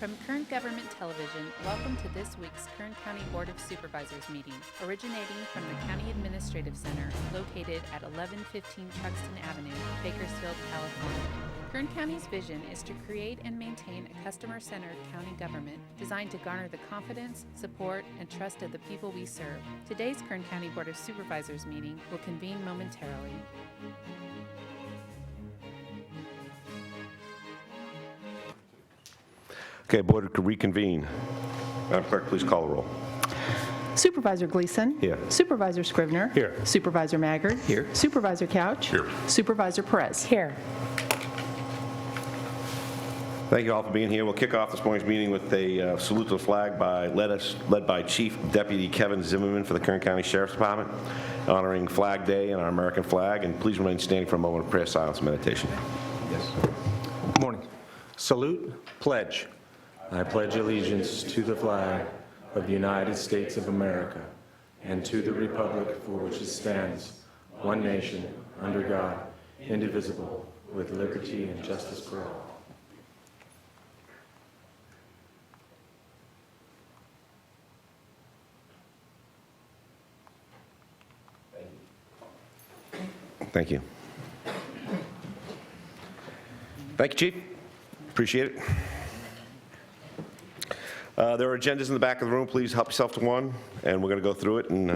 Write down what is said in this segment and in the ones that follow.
From Kern Government Television, welcome to this week's Kern County Board of Supervisors meeting, originating from the County Administrative Center located at 1115 Truxton Avenue, Bakersfield, California. Kern County's vision is to create and maintain a customer-centered county government designed to garner the confidence, support, and trust of the people we serve. Today's Kern County Board of Supervisors meeting will convene momentarily. Okay, board to reconvene. Madam Clerk, please call the roll. Supervisor Gleason. Here. Supervisor Scrivener. Here. Supervisor Maggard. Here. Supervisor Couch. Here. Supervisor Perez. Here. Thank you all for being here. We'll kick off this morning's meeting with a salute to the flag led by Chief Deputy Kevin Zimmerman for the Kern County Sheriff's Department, honoring Flag Day and our American flag. And please remain standing for a moment of prayer, silence, and meditation. Yes. Good morning. Salute, pledge. I pledge allegiance to the flag of the United States of America and to the republic for which it stands, one nation, under God, indivisible, with liberty and justice for all. Thank you. Thank you, Chief. Appreciate it. There are agendas in the back of the room. Please help yourself to one, and we're going to go through it. And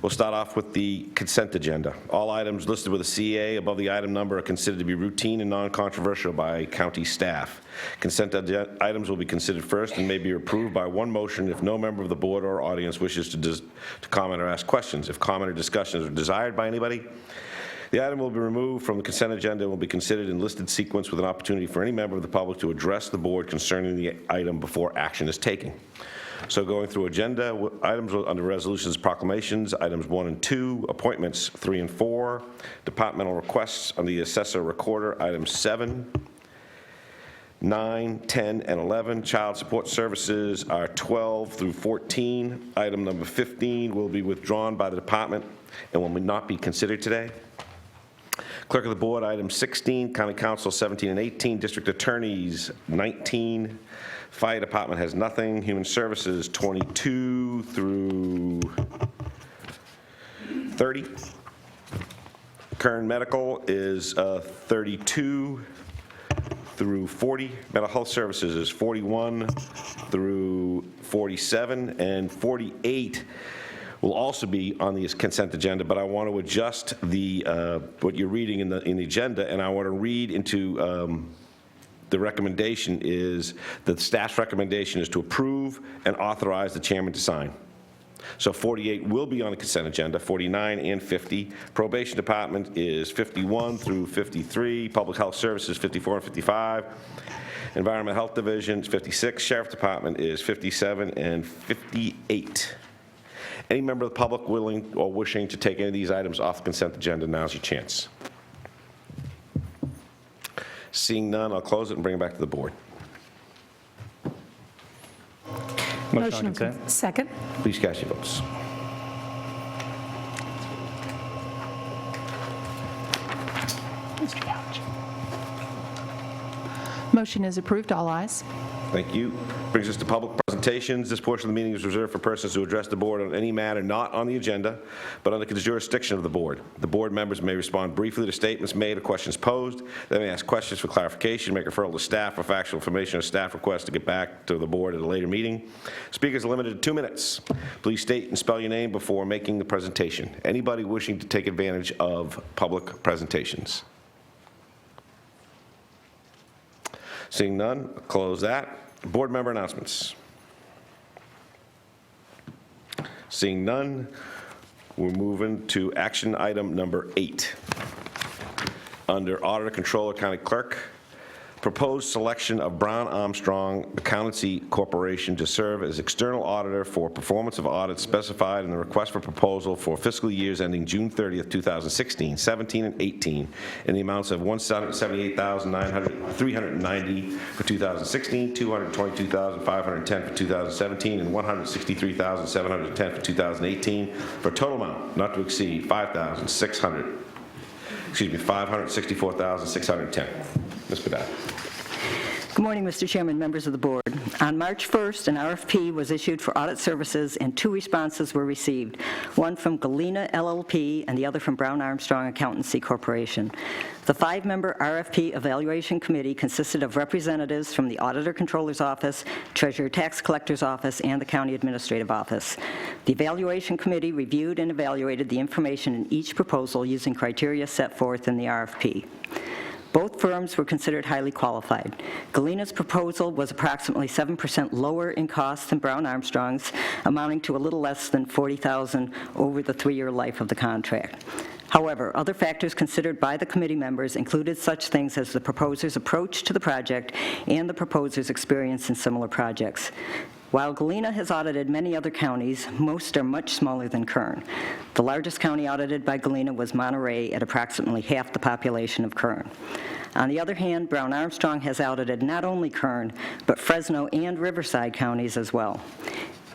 we'll start off with the consent agenda. All items listed with a CA above the item number are considered to be routine and non-controversial by county staff. Consent items will be considered first and may be approved by one motion if no member of the board or audience wishes to comment or ask questions. If comment or discussions are desired by anybody, the item will be removed from the consent agenda and will be considered in listed sequence with an opportunity for any member of the public to address the board concerning the item before action is taken. So going through agenda, items under resolutions, proclamations, items 1 and 2, appointments 3 and 4, departmental requests on the assessor recorder, items 7, 9, 10, and 11. Child support services are 12 through 14. Item number 15 will be withdrawn by the department and will not be considered today. Clerk of the Board, item 16, County Council 17 and 18, District Attorneys 19, Fire Department has nothing, Human Services 22 through 30, Kern Medical is 32 through 40, Mental Health Services is 41 through 47, and 48 will also be on the consent agenda, but I want to adjust the what you're reading in the agenda, and I want to read into the recommendation is that the staff's recommendation is to approve and authorize the chairman to sign. So 48 will be on the consent agenda, 49 and 50. Probation Department is 51 through 53. Public Health Services 54 and 55. Environmental Health Division is 56. Sheriff Department is 57 and 58. Any member of the public willing or wishing to take any of these items off the consent agenda, now's your chance. Seeing none, I'll close it and bring it back to the board. Motion on consent. Second. Please cast your votes. Mr. Couch. Motion is approved. All ayes. Thank you. Brings us to public presentations. This portion of the meeting is reserved for persons who address the board on any matter not on the agenda, but under the jurisdiction of the board. The board members may respond briefly to statements made or questions posed. They may ask questions for clarification, make referral to staff for factual information or staff requests to get back to the board at a later meeting. Speakers are limited to 2 minutes. Please state and spell your name before making the presentation. Anybody wishing to take advantage of public presentations? Seeing none, I'll close that. Board member announcements. Seeing none, we're moving to action item number 8. Under Auditor, Controller, County Clerk, proposed selection of Brown Armstrong Accountancy Corporation to serve as external auditor for performance of audits specified in the request for proposal for fiscal years ending June 30th, 2016, 17, and 18 in the amounts of $178,390 for 2016, $222,510 for 2017, and $163,710 for 2018 for a total amount not to exceed $564,610. Ms. Bedard. Good morning, Mr. Chairman, members of the board. On March 1st, an RFP was issued for audit services and 2 responses were received, one from Galena LLP and the other from Brown Armstrong Accountancy Corporation. The 5-member RFP evaluation committee consisted of representatives from the Auditor Controller's Office, Treasurer Tax Collector's Office, and the County Administrative Office. The evaluation committee reviewed and evaluated the information in each proposal using criteria set forth in the RFP. Both firms were considered highly qualified. Galena's proposal was approximately 7% lower in cost than Brown Armstrong's, amounting to a little less than $40,000 over the 3-year life of the contract. However, other factors considered by the committee members included such things as the proposer's approach to the project and the proposer's experience in similar projects. While Galena has audited many other counties, most are much smaller than Kern. The largest county audited by Galena was Monterey at approximately half the population of Kern. On the other hand, Brown Armstrong has audited not only Kern, but Fresno and Riverside counties as well.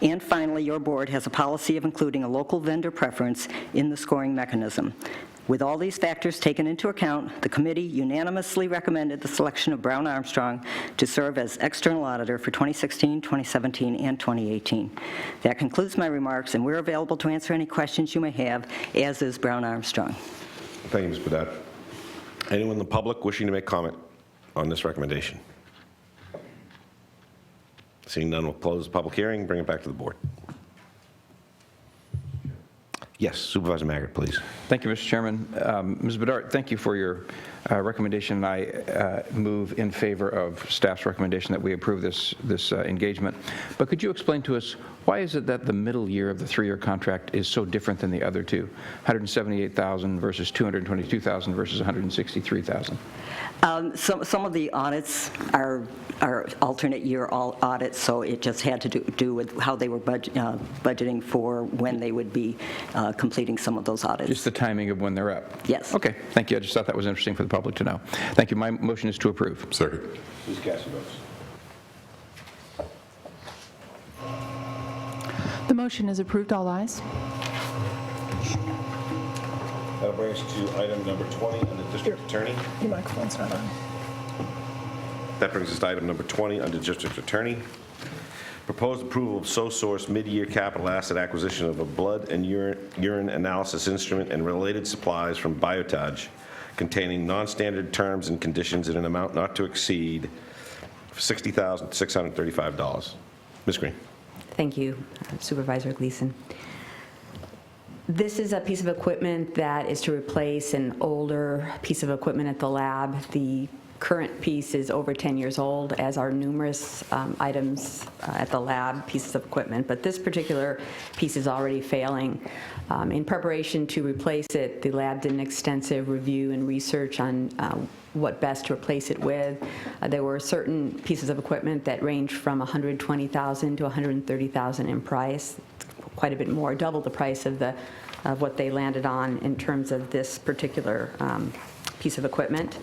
And finally, your board has a policy of including a local vendor preference in the scoring mechanism. With all these factors taken into account, the committee unanimously recommended the selection of Brown Armstrong to serve as external auditor for 2016, 2017, and 2018. That concludes my remarks, and we're available to answer any questions you may have, as is Brown Armstrong. Thank you, Ms. Bedard. Anyone in the public wishing to make comment on this recommendation? Seeing none, we'll close the public hearing, bring it back to the board. Yes, Supervisor Maggard, please. Thank you, Mr. Chairman. Ms. Bedard, thank you for your recommendation. I move in favor of staff's recommendation that we approve this engagement. But could you explain to us, why is it that the middle year of the 3-year contract is so different than the other two? $178,000 versus $222,000 versus $163,000. Some of the audits are alternate year audits, so it just had to do with how they were budgeting for when they would be completing some of those audits. Just the timing of when they're up? Yes. Okay, thank you. I just thought that was interesting for the public to know. Thank you. My motion is to approve. Second. Please cast your votes. The motion is approved. All ayes. That'll bring us to item number 20 under District Attorney. Your microphone's not on. That brings us to item number 20 under District Attorney. Proposed approval of SoSource mid-year capital asset acquisition of a blood and urine analysis instrument and related supplies from Biotage containing non-standard terms and conditions in an amount not to exceed $60,635. Ms. Green. Thank you, Supervisor Gleason. This is a piece of equipment that is to replace an older piece of equipment at the lab. The current piece is over 10 years old, as are numerous items at the lab, pieces of equipment, but this particular piece is already failing. In preparation to replace it, the lab did an extensive review and research on what best to replace it with. There were certain pieces of equipment that ranged from $120,000 to $130,000 in price, quite a bit more, double the price of what they landed on in terms of this particular piece of equipment.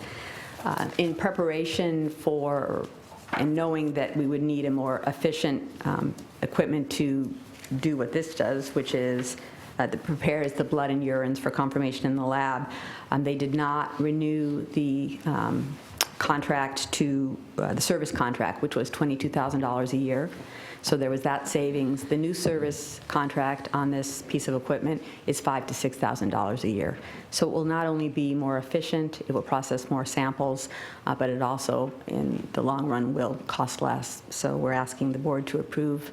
In preparation for and knowing that we would need a more efficient equipment to do what this does, which is that prepares the blood and urines for confirmation in the lab, they did not renew the contract to the service contract, which was $22,000 a year. So there was that savings. The new service contract on this piece of equipment is $5,000 to $6,000 a year. So it will not only be more efficient, it will process more samples, but it also, in the long run, will cost less. So we're asking the board to approve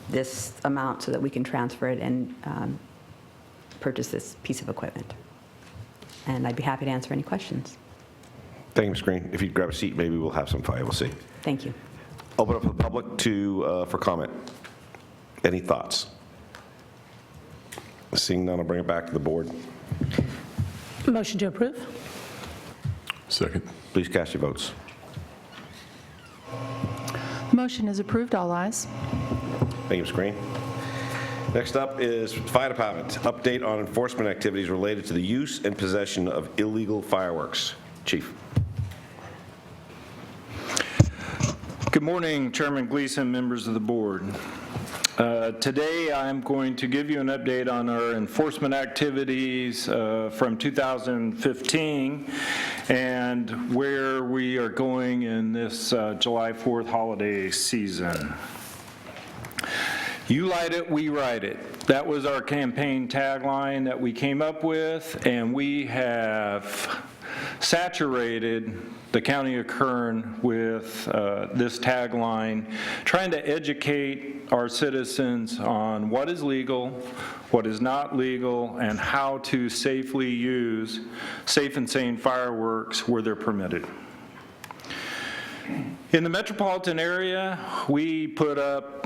this amount so that we can transfer it and purchase this piece of equipment. And I'd be happy to answer any questions. Thank you, Ms. Green. If you'd grab a seat, maybe we'll have some fire. We'll see. Thank you. Open up to the public for comment. Any thoughts? Seeing none, I'll bring it back to the board. Motion to approve. Second. Please cast your votes. The motion is approved. All ayes. Thank you, Ms. Green. Next up is Fire Department. Update on enforcement activities related to the use and possession of illegal fireworks. Chief. Good morning, Chairman Gleason, members of the board. Today, I'm going to give you an update on our enforcement activities from 2015 and where we are going in this July 4th holiday season. You light it, we ride it. That was our campaign tagline that we came up with, and we have saturated the County of Kern with this tagline, trying to educate our citizens on what is legal, what is not legal, and how to safely use safe and sane fireworks where they're permitted. In the metropolitan area, we put up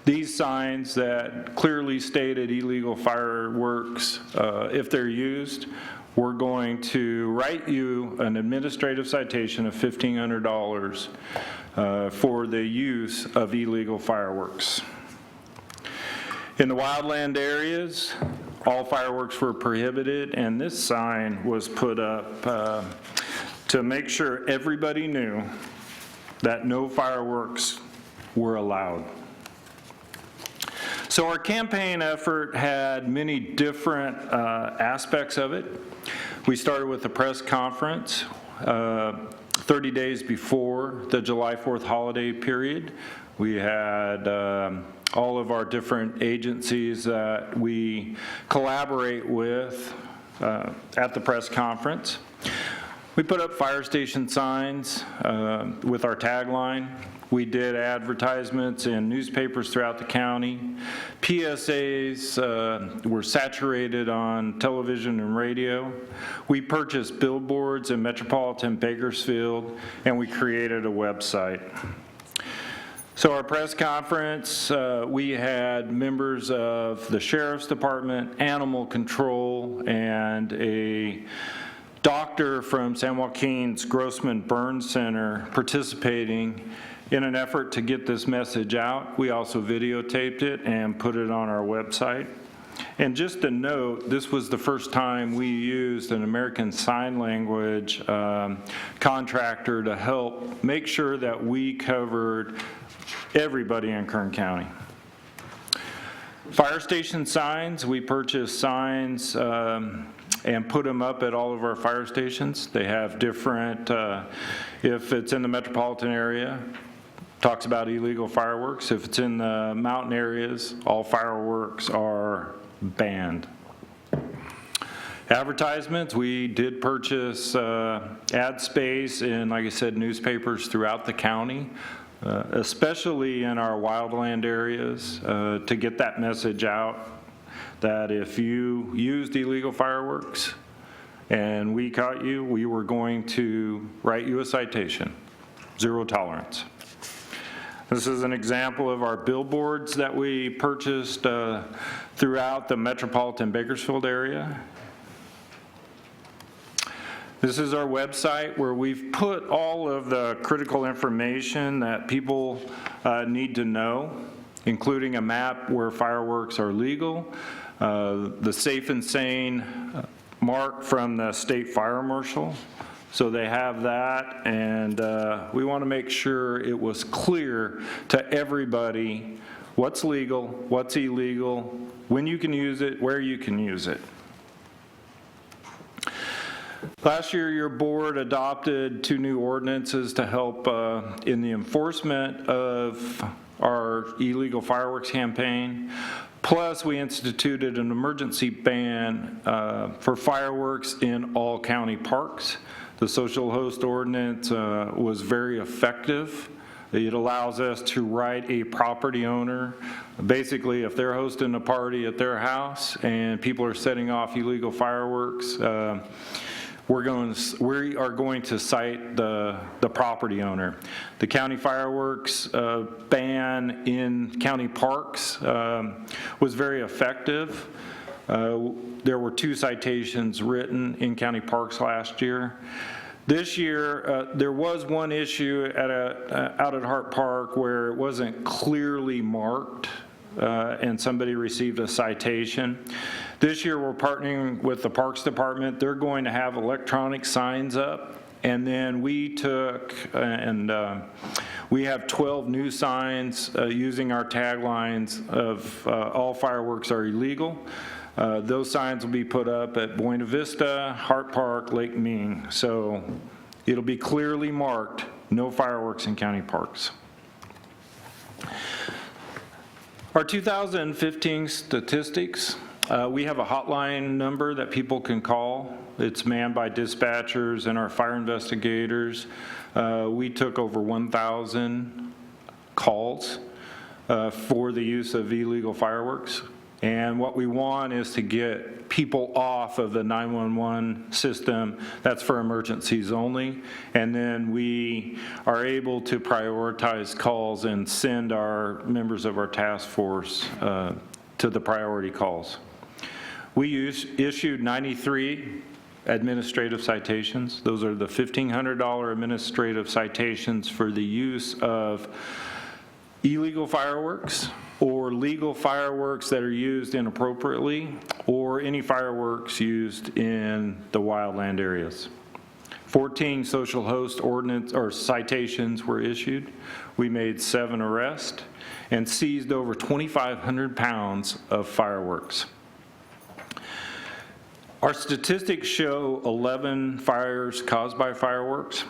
these signs that clearly stated illegal fireworks. If they're used, we're going to write you an administrative citation of $1,500 for the use of illegal fireworks. In the wildland areas, all fireworks were prohibited, and this sign was put up to make sure everybody knew that no fireworks were allowed. So our campaign effort had many different aspects of it. We started with a press conference 30 days before the July 4th holiday period. We had all of our different agencies that we collaborate with at the press conference. We put up fire station signs with our tagline. We did advertisements in newspapers throughout the county. PSAs were saturated on television and radio. We purchased billboards in metropolitan Bakersfield, and we created a website. So our press conference, we had members of the Sheriff's Department, Animal Control, and a doctor from San Joaquin's Grossman Burn Center participating in an effort to get this message out. We also videotaped it and put it on our website. And just a note, this was the first time we used an American Sign Language contractor to help make sure that we covered everybody in Kern County. Fire station signs, we purchased signs and put them up at all of our fire stations. They have different, if it's in the metropolitan area, talks about illegal fireworks. If it's in the mountain areas, all fireworks are banned. Advertisements, we did purchase ad space in, like I said, newspapers throughout the county, especially in our wildland areas, to get that message out that if you used illegal fireworks and we caught you, we were going to write you a citation. Zero tolerance. This is an example of our billboards that we purchased throughout the metropolitan Bakersfield area. This is our website where we've put all of the critical information that people need to know, including a map where fireworks are legal, the safe and sane mark from the state fire marshal. So they have that, and we want to make sure it was clear to everybody what's legal, what's illegal, when you can use it, where you can use it. Last year, your board adopted 2 new ordinances to help in the enforcement of our illegal fireworks campaign. Plus, we instituted an emergency ban for fireworks in all county parks. The social host ordinance was very effective. It allows us to write a property owner. Basically, if they're hosting a party at their house and people are setting off illegal fireworks, we are going to cite the property owner. The county fireworks ban in county parks was very effective. There were 2 citations written in county parks last year. This year, there was one issue out at Hart Park where it wasn't clearly marked and somebody received a citation. This year, we're partnering with the Parks Department. They're going to have electronic signs up And then we took and we have 12 new signs using our taglines of all fireworks are illegal. Those signs will be put up at Buena Vista, Hart Park, Lake Ming. So it'll be clearly marked, no fireworks in county parks. Our 2015 statistics, we have a hotline number that people can call. It's manned by dispatchers and our fire investigators. We took over 1,000 calls for the use of illegal fireworks. And what we want is to get people off of the 911 system. That's for emergencies only. And then we are able to prioritize calls and send our members of our task force to the priority calls. We issued 93 administrative citations. Those are the $1,500 administrative citations for the use of illegal fireworks or legal fireworks that are used inappropriately, or any fireworks used in the wildland areas. 14 social host ordinance or citations were issued. We made 7 arrests and seized over 2,500 pounds of fireworks. Our statistics show 11 fires caused by fireworks.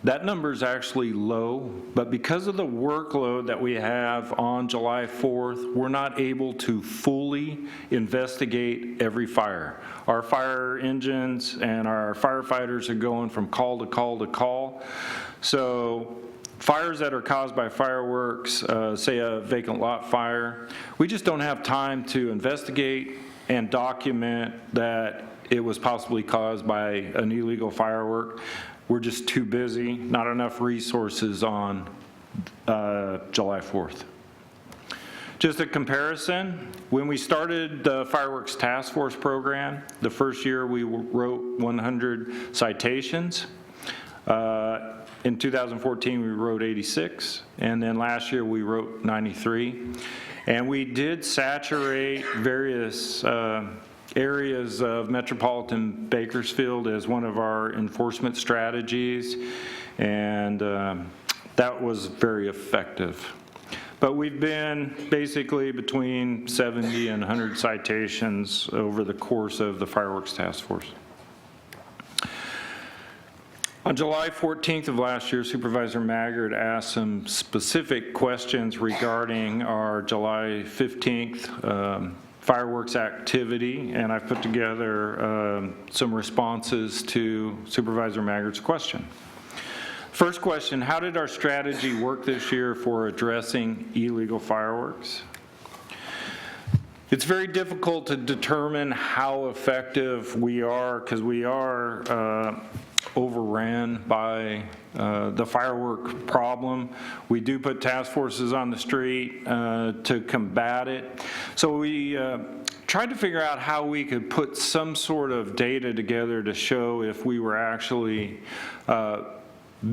That number is actually low, but because of the workload that we have on July 4th, we're not able to fully investigate every fire. Our fire engines and our firefighters are going from call to call to call. So fires that are caused by fireworks, say a vacant lot fire, we just don't have time to investigate and document that it was possibly caused by an illegal firework. We're just too busy, not enough resources on July 4th. Just a comparison, when we started the Fireworks Task Force program, the first year we wrote 100 citations. In 2014 we wrote 86, and then last year we wrote 93. And we did saturate various areas of metropolitan Bakersfield as one of our enforcement strategies, and that was very effective. But we've been basically between 70 and 100 citations over the course of the Fireworks Task Force. On July 14th of last year, Supervisor Maggard asked some specific questions regarding our July 15th fireworks activity, and I've put together some responses to Supervisor Maggard's question. First question, how did our strategy work this year for addressing illegal fireworks? It's very difficult to determine how effective we are because we are overran by the firework problem. We do put task forces on the street to combat it. So we tried to figure out how we could put some sort of data together to show if we were actually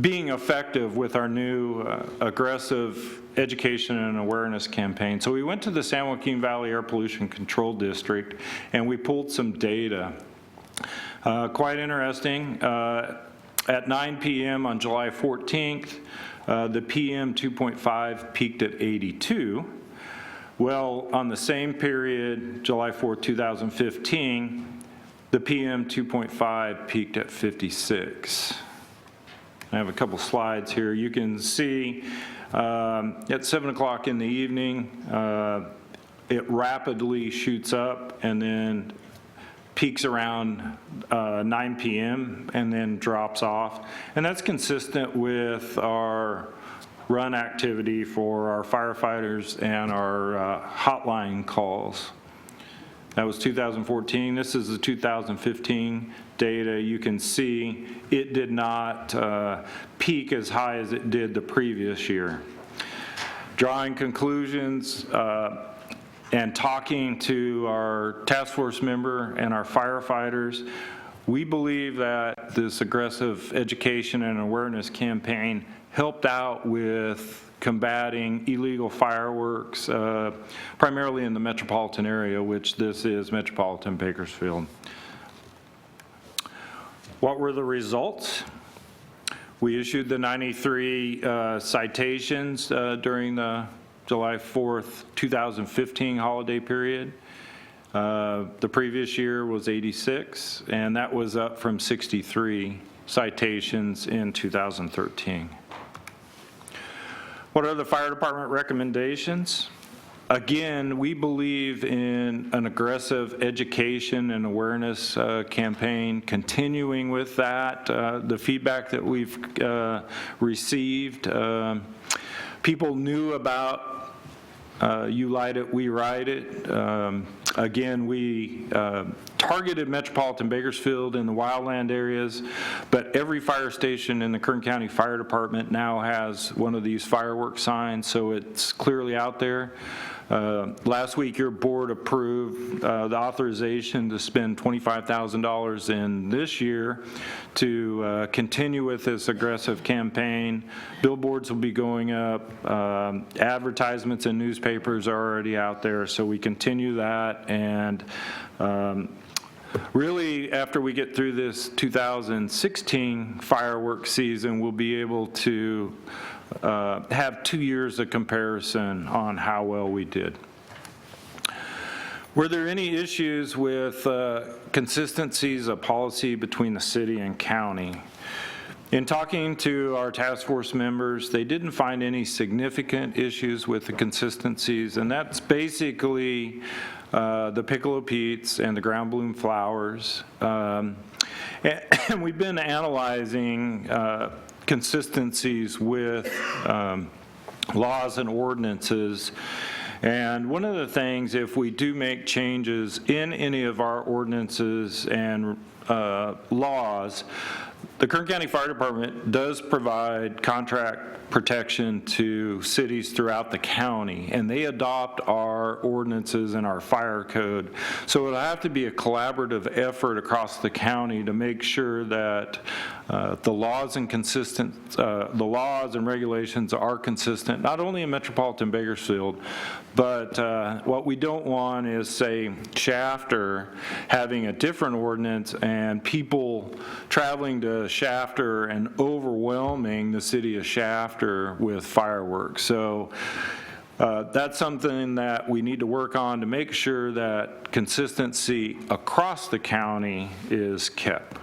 being effective with our new aggressive education and awareness campaign. So we went to the San Joaquin Valley Air Pollution Control District and we pulled some data. Quite interesting. At 9 p.m. on July 14th, the PM 2.5 peaked at 82. Well, on the same period, July 4th, 2015, the PM 2.5 peaked at 56. I have a couple slides here. You can see at 7 o'clock in the evening, it rapidly shoots up and then peaks around 9 p.m. and then drops off. And that's consistent with our run activity for our firefighters and our hotline calls. That was 2014. This is the 2015 data. You can see it did not peak as high as it did the previous year. Drawing conclusions, and talking to our task force member and our firefighters, we believe that this aggressive education and awareness campaign helped out with combating illegal fireworks, primarily in the metropolitan area, which this is metropolitan Bakersfield. What were the results? We issued the 93 citations during the July 4th, 2015 holiday period. The previous year was 86, and that was up from 63 citations in 2013. What are the fire department recommendations? Again, we believe in an aggressive education and awareness campaign, continuing with that. The feedback that we've received, people knew about You Light It, We Ride It. Again, we targeted metropolitan Bakersfield in the wildland areas, but every fire station in the Kern County Fire Department now has one of these fireworks signs, so it's clearly out there. Last week, your board approved the authorization to spend $25,000 in this year to continue with this aggressive campaign. Billboards will be going up. Advertisements in newspapers are already out there, so we continue that. And really, after we get through this 2016 fireworks season, we'll be able to have 2 years of comparison on how well we did. Were there any issues with consistencies of policy between the city and county? In talking to our task force members, they didn't find any significant issues with the consistencies, and that's basically the Piccolo Pete's and the ground bloom flowers. And we've been analyzing consistencies with laws and ordinances. And one of the things, if we do make changes in any of our ordinances and laws, the Kern County Fire Department does provide contract protection to cities throughout the county, and they adopt our ordinances and our fire code. So it'll have to be a collaborative effort across the county to make sure that the laws and regulations are consistent, not only in metropolitan Bakersfield, but what we don't want is, say, Shafter having a different ordinance and people traveling to Shafter and overwhelming the city of Shafter with fireworks. So that's something that we need to work on to make sure that consistency across the county is kept.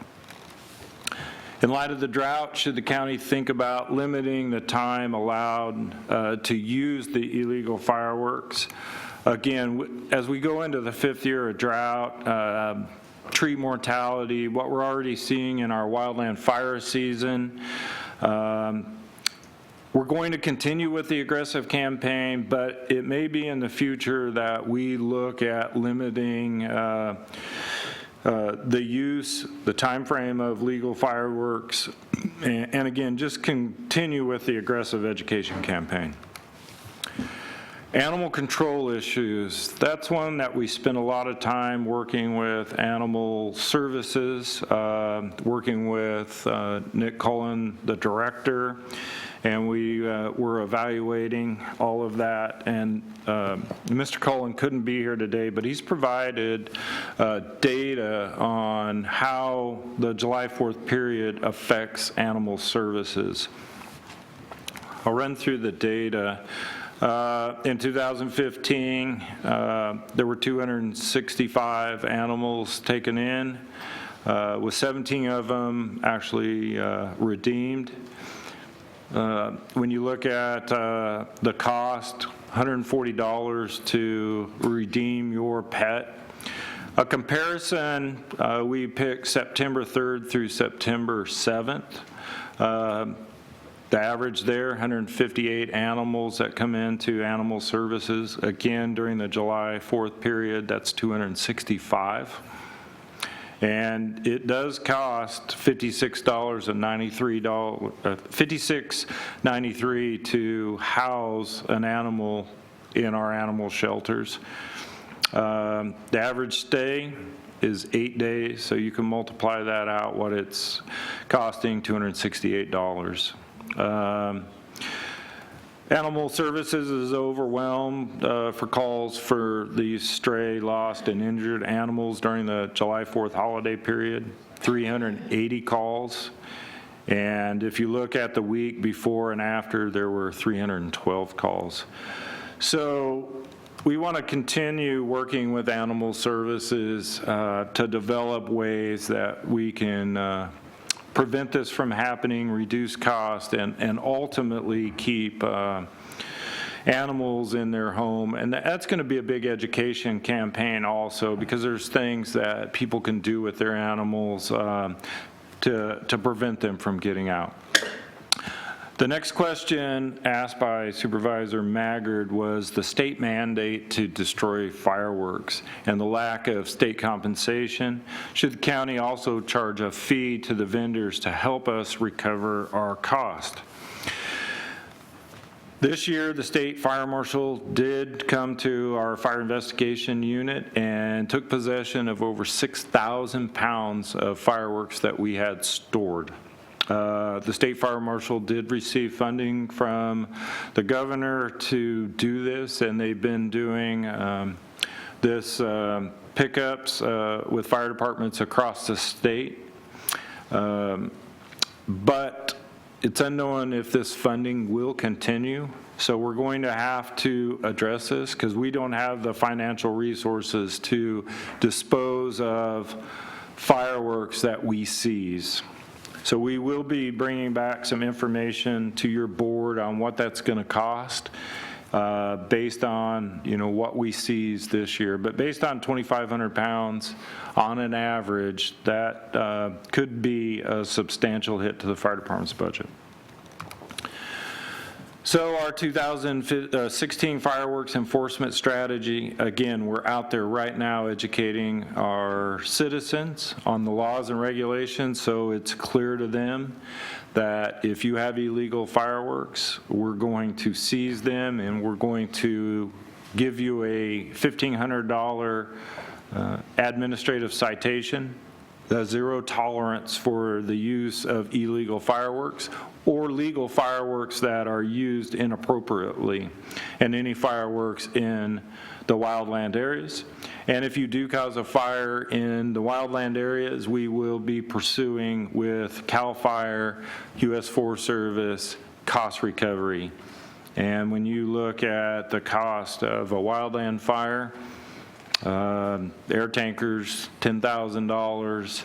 In light of the drought, should the county think about limiting the time allowed to use the illegal fireworks? Again, as we go into the 5th year of drought, tree mortality, what we're already seeing in our wildland fire season, we're going to continue with the aggressive campaign, but it may be in the future that we look at limiting the use, the time frame of legal fireworks, and again, just continue with the aggressive education campaign. Animal control issues, that's one that we spend a lot of time working with animal services, working with Nick Cullen, the director, and we were evaluating all of that. And Mr. Cullen couldn't be here today, but he's provided data on how the July 4th period affects animal services. I'll run through the data. In 2015, there were 265 animals taken in, with 17 of them actually redeemed. When you look at the cost, $140 to redeem your pet. A comparison, we picked September 3rd through September 7th. The average there, 158 animals that come into animal services. Again, during the July 4th period, that's 265. And it does cost $56.93 to house an animal in our animal shelters. The average stay is 8 days, so you can multiply that out, what it's costing, $268. Animal Services is overwhelmed for calls for these stray, lost, and injured animals during the July 4th holiday period, 380 calls. And if you look at the week before and after, there were 312 calls. So we want to continue working with Animal Services to develop ways that we can prevent this from happening, reduce cost, and ultimately keep animals in their home. And that's going to be a big education campaign also, because there's things that people can do with their animals to prevent them from getting out. The next question asked by Supervisor Maggard was the state mandate to destroy fireworks and the lack of state compensation. Should the county also charge a fee to the vendors to help us recover our cost? This year, the state fire marshal did come to our fire investigation unit and took possession of over 6,000 pounds of fireworks that we had stored. The state fire marshal did receive funding from the governor to do this, and they've been doing this pickups with fire departments across the state. But it's unknown if this funding will continue, so we're going to have to address this because we don't have the financial resources to dispose of fireworks that we seize. So we will be bringing back some information to your board on what that's going to cost based on, what we seized this year. But based on 2,500 pounds on an average, that could be a substantial hit to the fire department's budget. So our 2016 fireworks enforcement strategy, again, we're out there right now educating our citizens on the laws and regulations so it's clear to them that if you have illegal fireworks, we're going to seize them and we're going to give you a $1,500 administrative citation, zero tolerance for the use of illegal fireworks or legal fireworks that are used inappropriately, and any fireworks in the wildland areas. And if you do cause a fire in the wildland areas, we will be pursuing with CAL FIRE, U.S. Forest Service, cost recovery. And when you look at the cost of a wildland fire, air tankers, $10,000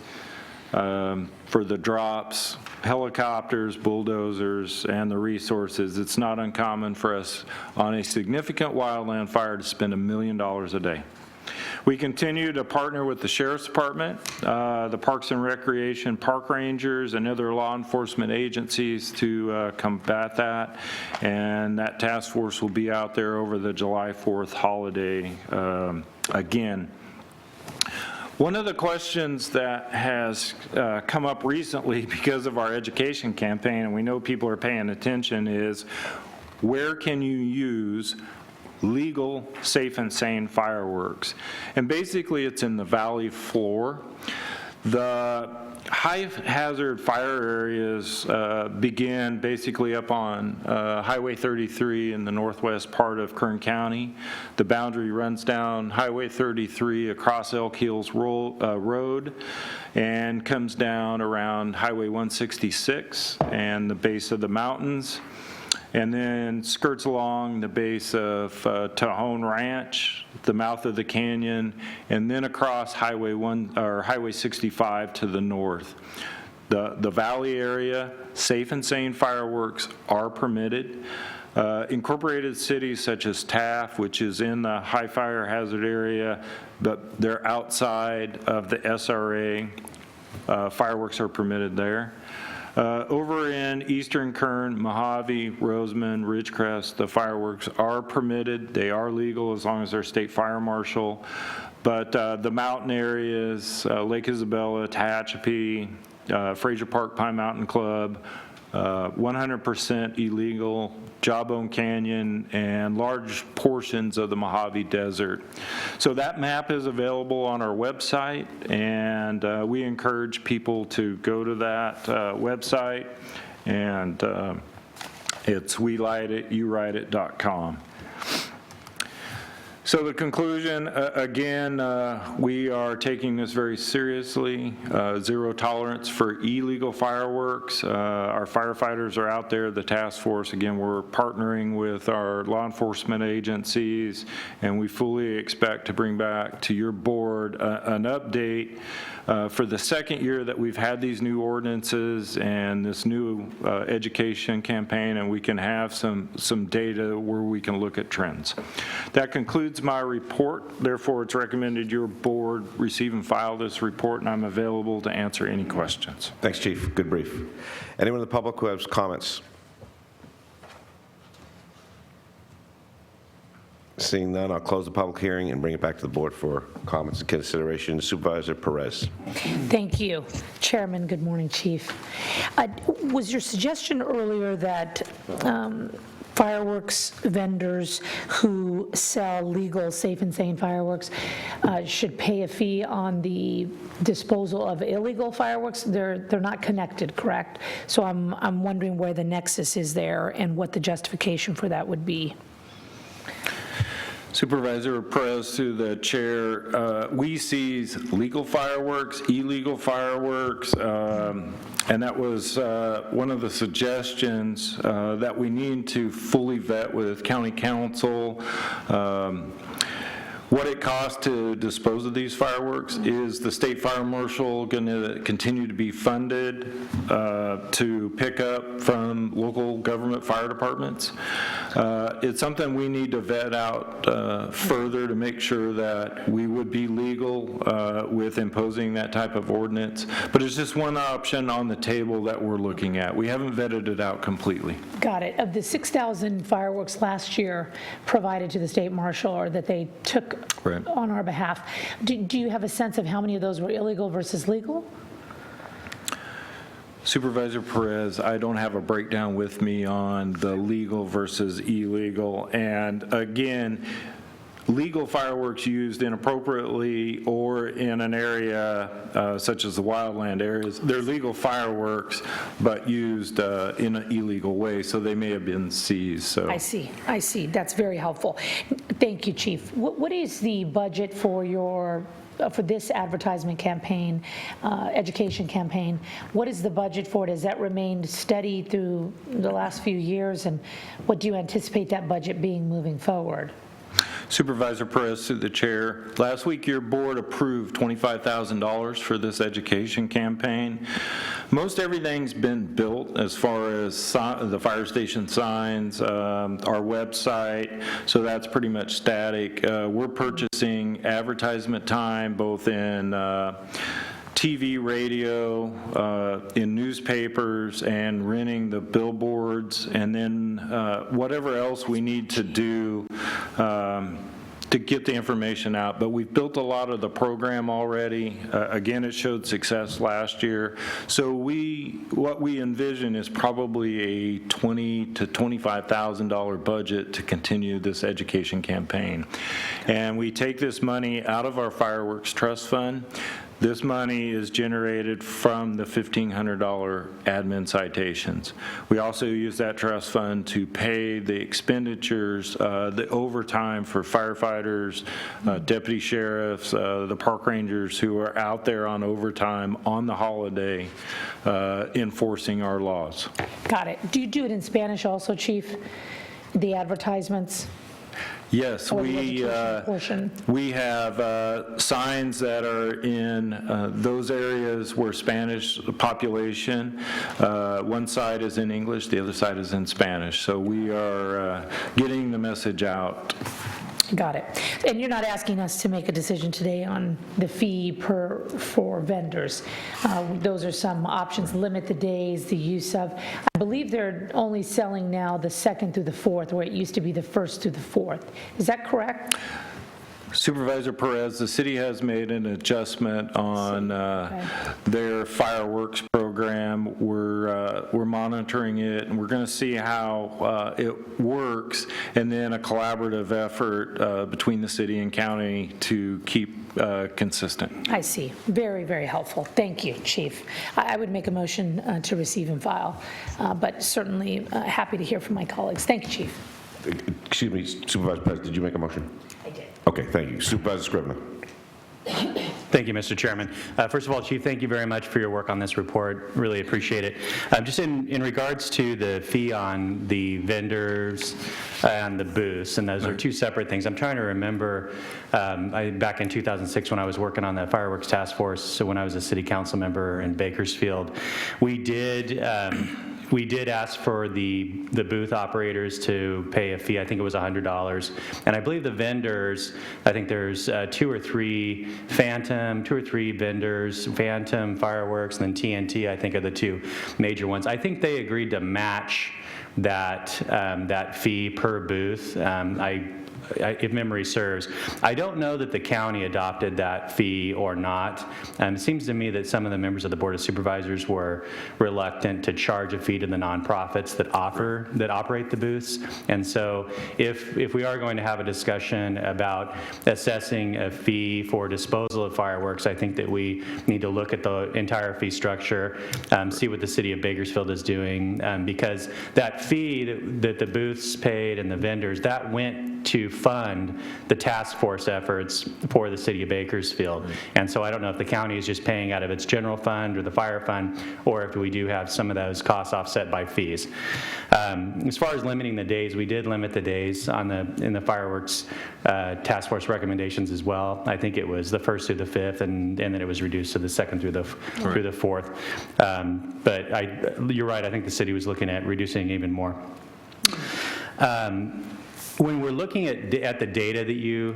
for the drops, helicopters, bulldozers, and the resources. It's not uncommon for us on a significant wildland fire to spend $1 million a day. We continue to partner with the Sheriff's Department, the Parks and Recreation, park rangers, and other law enforcement agencies to combat that. And that task force will be out there over the July 4th holiday again. One of the questions that has come up recently because of our education campaign, and we know people are paying attention, is where can you use legal, safe, and sane fireworks? And basically it's in the valley floor. The high hazard fire areas begin basically up on Highway 33 in the northwest part of Kern County. The boundary runs down Highway 33 across Elk Hills Road and comes down around Highway 166 and the base of the mountains, and then skirts along the base of Tajon Ranch, the mouth of the canyon, and then across Highway 65 to the north. The valley area, safe and sane fireworks are permitted. Incorporated cities such as Taft, which is in the high fire hazard area, but they're outside of the SRA, fireworks are permitted there. Over in eastern Kern, Mojave, Roseman, Ridgecrest, the fireworks are permitted. They are legal as long as they're state fire marshal. But the mountain areas, Lake Isabella, Tehachapi, Fraser Park Pine Mountain Club, 100% illegal, Jawbone Canyon, and large portions of the Mojave Desert. So that map is available on our website, and we encourage people to go to that website and It's welightityourightIt.com. So the conclusion, again, we are taking this very seriously. Zero tolerance for illegal fireworks. Our firefighters are out there, the task force. Again, we're partnering with our law enforcement agencies, and we fully expect to bring back to your board an update for the second year that we've had these new ordinances and this new education campaign, and we can have some data where we can look at trends. That concludes my report. Therefore, it's recommended your board receive and file this report, and I'm available to answer any questions. Thanks, Chief. Good brief. Anyone in the public who has comments? Seeing none, I'll close the public hearing and bring it back to the board for comments and consideration. Supervisor Perez. Thank you. Chairman, good morning, Chief. Was your suggestion earlier that fireworks vendors who sell legal, safe and sane fireworks should pay a fee on the disposal of illegal fireworks? They're not connected, correct? So I'm wondering where the nexus is there and what the justification for that would be. Supervisor Perez, to the chair, we seize legal fireworks, illegal fireworks, and that was one of the suggestions that we need to fully vet with county council. What it costs to dispose of these fireworks. Is the state fire marshal going to continue to be funded to pick up from local government fire departments? It's something we need to vet out further to make sure that we would be legal with imposing that type of ordinance. But it's just one option on the table that we're looking at. We haven't vetted it out completely. Got it. Of the 6,000 fireworks last year provided to the state marshal, or that they took Right. on our behalf, do you have a sense of how many of those were illegal versus legal? Supervisor Perez, I don't have a breakdown with me on the legal versus illegal. And again, legal fireworks used inappropriately or in an area such as the wildland areas, they're legal fireworks, but used in an illegal way, so they may have been seized. So I see. That's very helpful. Thank you, Chief. What is the budget for this advertisement campaign, education campaign? What is the budget for it? Has that remained steady through the last few years, and what do you anticipate that budget being moving forward? Supervisor Perez, through the chair, last week your board approved $25,000 for this education campaign. Most everything's been built as far as the fire station signs, our website, so that's pretty much static. We're purchasing advertisement time both in TV, radio, in newspapers, and renting the billboards, and then whatever else we need to do to get the information out. But we've built a lot of the program already. Again, it showed success last year. So what we envision is probably a $20,000 to $25,000 budget to continue this education campaign. And we take this money out of our fireworks trust fund. This money is generated from the $1,500 admin citations. We also use that trust fund to pay the expenditures, the overtime for firefighters, deputy sheriffs, the park rangers who are out there on overtime on the holiday enforcing our laws. Got it. Do you do it in Spanish also, Chief? The advertisements? Yes, we have signs that are in those areas where Spanish population, one side is in English, the other side is in Spanish. So we are getting the message out. Got it. And you're not asking us to make a decision today on the fee for vendors. Those are some options, limit the days, the use of. I believe they're only selling now the 2nd through the 4th, where it used to be the 1st through the 4th. Is that correct? Supervisor Perez, the city has made an adjustment on their fireworks program. We're monitoring it, and we're going to see how it works, and then a collaborative effort between the city and county to keep consistent. I see. Very, very helpful. Thank you, Chief. I would make a motion to receive and file, but certainly happy to hear from my colleagues. Thank you, Chief. Excuse me, Supervisor Perez, did you make a motion? I did. Okay, thank you. Supervisor Scrivener. Thank you, Mr. Chairman. First of all, Chief, thank you very much for your work on this report. Really appreciate it. Just in regards to the fee on the vendors and the booths, and those are two separate things. I'm trying to remember, back in 2006 when I was working on the fireworks task force, so when I was a city council member in Bakersfield, we did ask for the booth operators to pay a fee. I think it was $100. And I believe the vendors, I think there's two or three vendors, Phantom Fireworks, and then TNT, I think are the two major ones. I think they agreed to match that fee per booth. If memory serves. I don't know that the county adopted that fee or not. It seems to me that some of the members of the Board of Supervisors were reluctant to charge a fee to the nonprofits that operate the booths. And so if we are going to have a discussion about assessing a fee for disposal of fireworks, I think that we need to look at the entire fee structure, see what the city of Bakersfield is doing, because that fee that the booths paid and the vendors, that went to fund the task force efforts for the city of Bakersfield. And so I don't know if the county is just paying out of its general fund or the fire fund, or if we do have some of those costs offset by fees. As far as limiting the days, we did limit the days in the fireworks task force recommendations as well. I think it was the 1st through the 5th, and then it was reduced to the 2nd through the 4th. But you're right, I think the city was looking at reducing even more. When we're looking at the data that you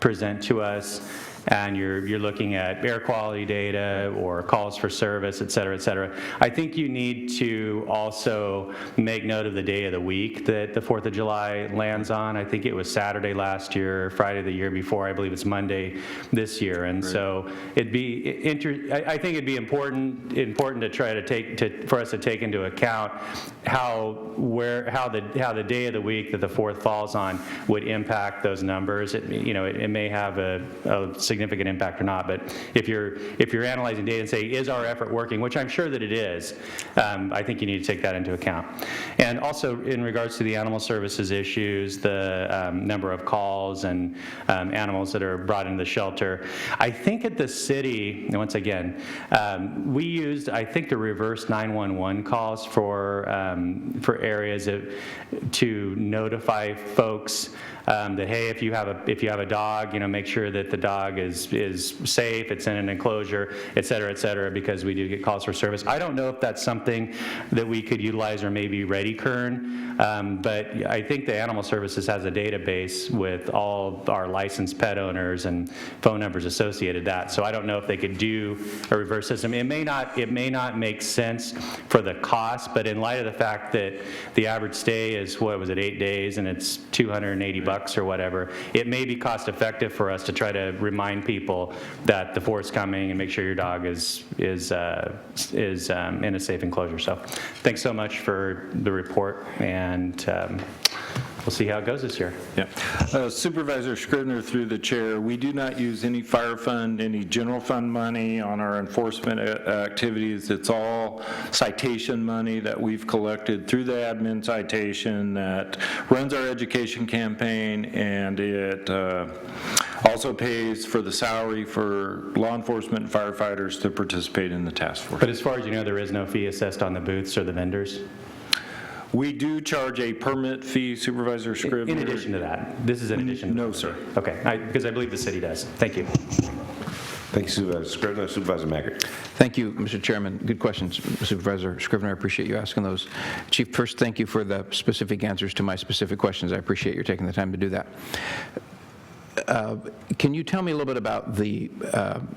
present to us, and you're looking at air quality data or calls for service, et cetera, I think you need to also make note of the day of the week that the 4th of July lands on. I think it was Saturday last year, Friday the year before. I believe it's Monday this year. And so I think it'd be important to try to for us to take into account how the day of the week that the 4th falls on would impact those numbers. It may have a significant impact or not, but if you're analyzing data and say, is our effort working, which I'm sure that it is, I think you need to take that into account. And also in regards to the animal services issues, the number of calls and animals that are brought into the shelter, I think at the city, and once again, we used, I think, the reverse 911 calls for areas to notify folks that, hey, if you have a dog, make sure that the dog is safe, it's in an enclosure, et cetera, because we do get calls for service. I don't know if that's something that we could utilize or maybe ready, Kern, but I think the Animal Services has a database with all our licensed pet owners and phone numbers associated that. So I don't know if they could do a reverse system. It may not make sense for the cost, but in light of the fact that the average stay is, 8 days, and it's $280 or whatever, it may be cost effective for us to try to remind people that the 4th's coming and make sure your dog is in a safe enclosure. So thanks so much for the report, and we'll see how it goes this year. Yeah. Supervisor Scrivener, through the chair, we do not use any fire fund, any general fund money on our enforcement activities. It's all citation money that we've collected through the admin citation that runs our education campaign, and it also pays for the salary for law enforcement and firefighters to participate in the task force. But as far as you know, there is no fee assessed on the booths or the vendors? We do charge a permit fee, Supervisor Scrivener. In addition to that? This is in addition to that? No, sir. Okay, because I believe the city does. Thank you. Thank you, Supervisor Scrivener. Supervisor Maggart. Thank you, Mr. Chairman. Good questions, Supervisor Scrivener. I appreciate you asking those. Chief, first, thank you for the specific answers to my specific questions. I appreciate your taking the time to do that. Can you tell me a little bit about the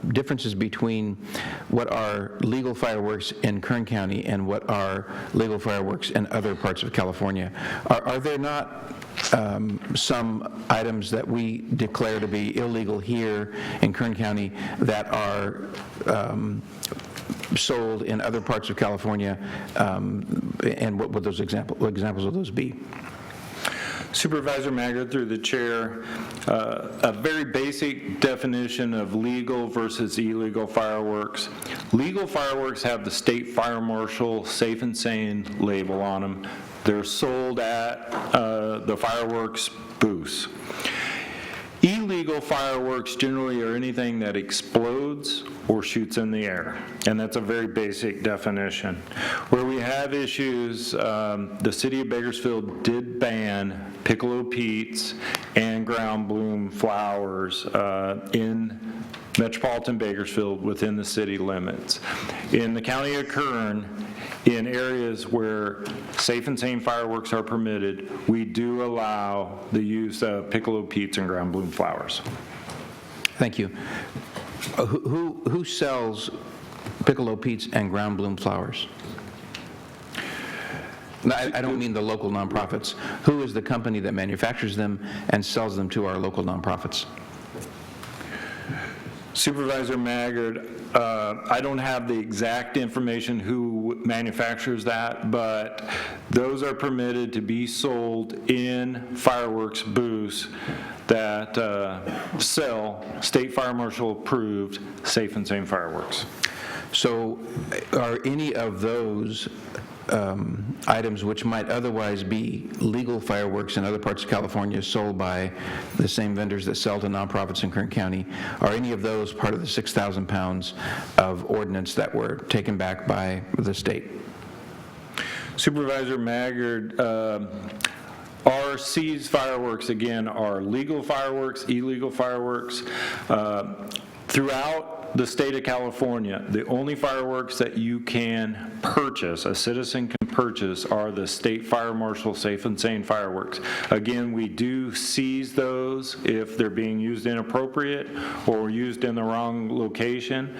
differences between what are legal fireworks in Kern County and what are legal fireworks in other parts of California? Are there not some items that we declare to be illegal here in Kern County that are sold in other parts of California, and what would those what examples would those be? Supervisor Maggard, through the chair, a very basic definition of legal versus illegal fireworks. Legal fireworks have the state fire marshal safe and sane label on them. They're sold at the fireworks booths. Illegal fireworks generally are anything that explodes or shoots in the air, and that's a very basic definition. Where we have issues, the city of Bakersfield did ban Piccolo Pete's and ground bloom flowers in metropolitan Bakersfield within the city limits. In the county of Kern, in areas where safe and sane fireworks are permitted, we do allow the use of Piccolo Pete's and ground bloom flowers. Thank you. Who sells Piccolo Pete's and ground bloom flowers? No, I don't mean the local nonprofits. Who is the company that manufactures them and sells them to our local nonprofits? Supervisor Maggard, I don't have the exact information who manufactures that, but those are permitted to be sold in fireworks booths that sell state fire marshal approved safe and sane fireworks. So are any of those items which might otherwise be legal fireworks in other parts of California sold by the same vendors that sell to nonprofits in Kern County, are any of those part of the 6,000 pounds of ordinance that were taken back by the state? Supervisor Maggard, our seized fireworks, again, are legal fireworks, illegal fireworks. Throughout the state of California, the only fireworks that you can purchase, a citizen can purchase, are the state fire marshal safe and sane fireworks. Again, we do seize those if they're being used inappropriate or used in the wrong location.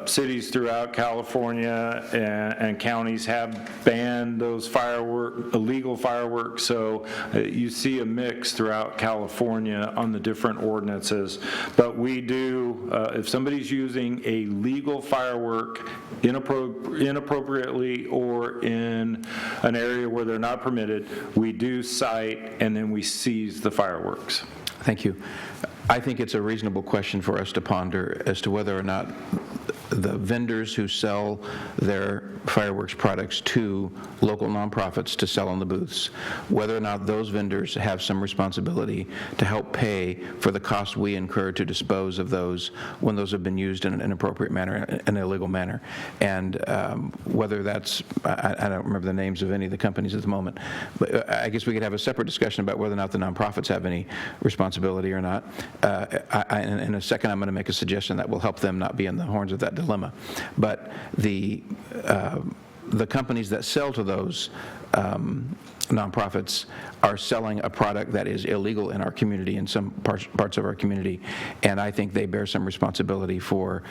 Cities throughout California and counties have banned those illegal fireworks, so you see a mix throughout California on the different ordinances. But we do, if somebody's using a legal firework inappropriately or in an area where they're not permitted, we do cite and then we seize the fireworks. Thank you. I think it's a reasonable question for us to ponder as to whether or not the vendors who sell their fireworks products to local nonprofits to sell in the booths, whether or not those vendors have some responsibility to help pay for the cost we incur to dispose of those when those have been used in an inappropriate manner, an illegal manner. And whether that's, I don't remember the names of any of the companies at the moment, but I guess we could have a separate discussion about whether or not the nonprofits have any responsibility or not. In a second, I'm going to make a suggestion that will help them not be in the horns of that dilemma. But the companies that sell to those nonprofits are selling a product that is illegal in our community, in some parts of our community, and I think they bear some responsibility for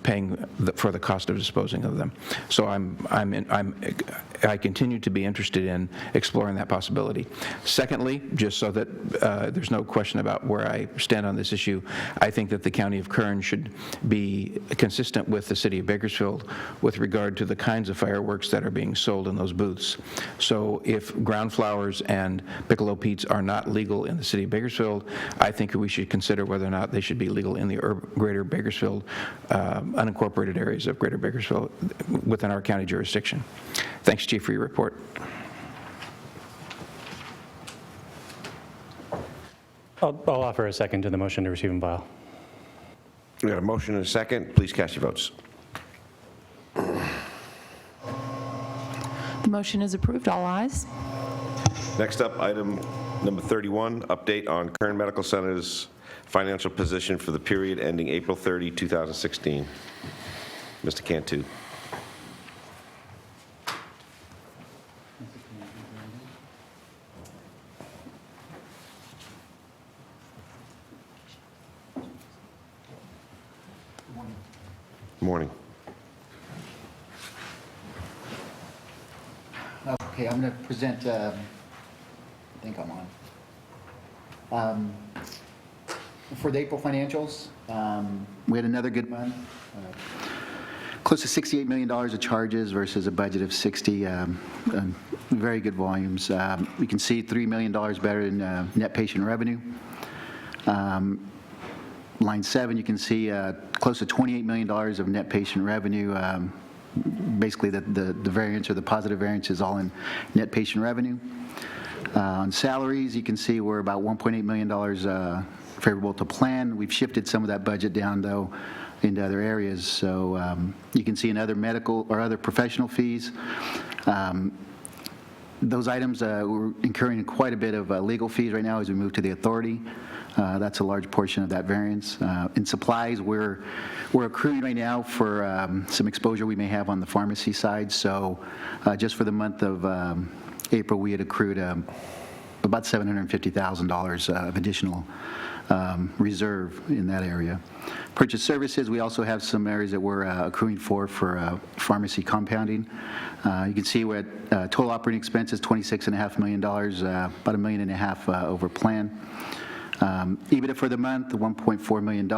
paying for the cost of disposing of them. So I continue to be interested in exploring that possibility. Secondly, just so that there's no question about where I stand on this issue, I think that the County of Kern should be consistent with the City of Bakersfield with regard to the kinds of fireworks that are being sold in those booths. So if ground flowers and Piccolo Pete's are not legal in the City of Bakersfield, I think we should consider whether or not they should be legal in the greater Bakersfield, unincorporated areas of greater Bakersfield within our county jurisdiction. Thanks, Chief, for your report. I'll offer a second to the motion to receive and file. We got a motion and a second. Please cast your votes. The motion is approved. All ayes. Next up, item number 31, update on Kern Medical Center's financial position for the period ending April 30, 2016. Mr. Cantu. Morning. Okay, I'm going to present, I think I'm on. For the April financials, we had another good month. Close to $68 million of charges versus a budget of 60. Very good volumes. We can see $3 million better in net patient revenue. Line 7, you can see close to $28 million of net patient revenue. Basically, the variance or the positive variance is all in net patient revenue. On salaries, you can see we're about $1.8 million favorable to plan. We've shifted some of that budget down, though, into other areas. So you can see in other medical or other professional fees, those items, we're incurring quite a bit of legal fees right now as we move to the authority. That's a large portion of that variance. In supplies, we're accruing right now for some exposure we may have on the pharmacy side. So just for the month of April, we had accrued about $750,000 of additional reserve in that area. Purchase services, we also have some areas that we're accruing for pharmacy compounding. You can see we're at total operating expenses, $26.5 million, about $1.5 million over plan. EBITDA for the month, $1.4 million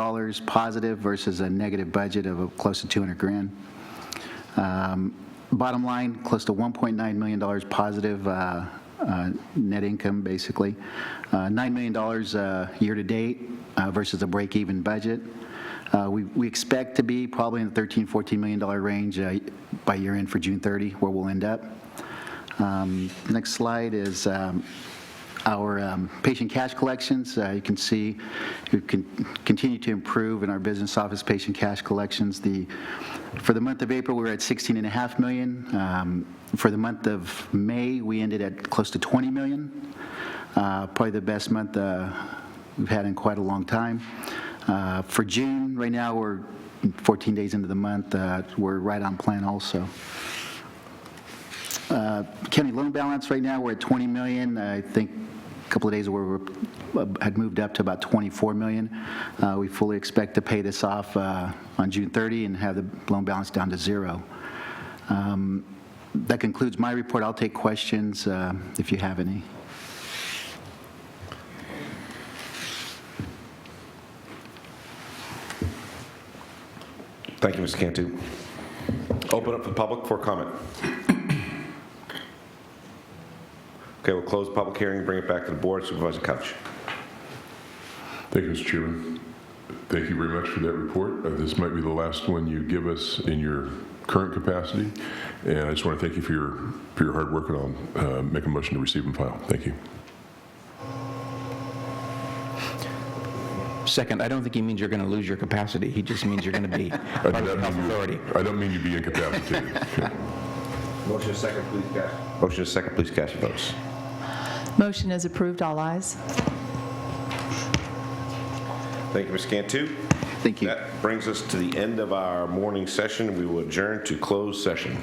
positive versus a negative budget of close to $200,000. Bottom line, close to $1.9 million positive net income, basically. $9 million year-to-date versus a break-even budget. We expect to be probably in the $13-14 million range by year-end for June 30, where we'll end up. Next slide is our patient cash collections. You can see we can continue to improve in our business office patient cash collections. For the month of April, we were at $16.5 million. For the month of May, we ended at close to $20 million. Probably the best month we've had in quite a long time. For June, right now, we're 14 days into the month. We're right on plan also. County loan balance right now, we're at $20 million. I think a couple of days ago we had moved up to about $24 million. We fully expect to pay this off on June 30 and have the loan balance down to zero. That concludes my report. I'll take questions if you have any. Thank you, Mr. Cantu. Open up for the public for comment. Okay, we'll close the public hearing and bring it back to the board. Supervisor Couch. Thank you, Mr. Chairman. Thank you very much for that report. This might be the last one you give us in your current capacity, and I just want to thank you for your hard work, and I'll make a motion to receive and file. Thank you. Second, I don't think he means you're going to lose your capacity. He just means you're going to be part of the health authority. I don't mean you be incapacitated. Motion is second, please cast. Motion is second, please cast your votes. Motion is approved, all ayes. Thank you, Mr. Cantu. Thank you. That brings us to the end of our morning session. We will adjourn to closed session.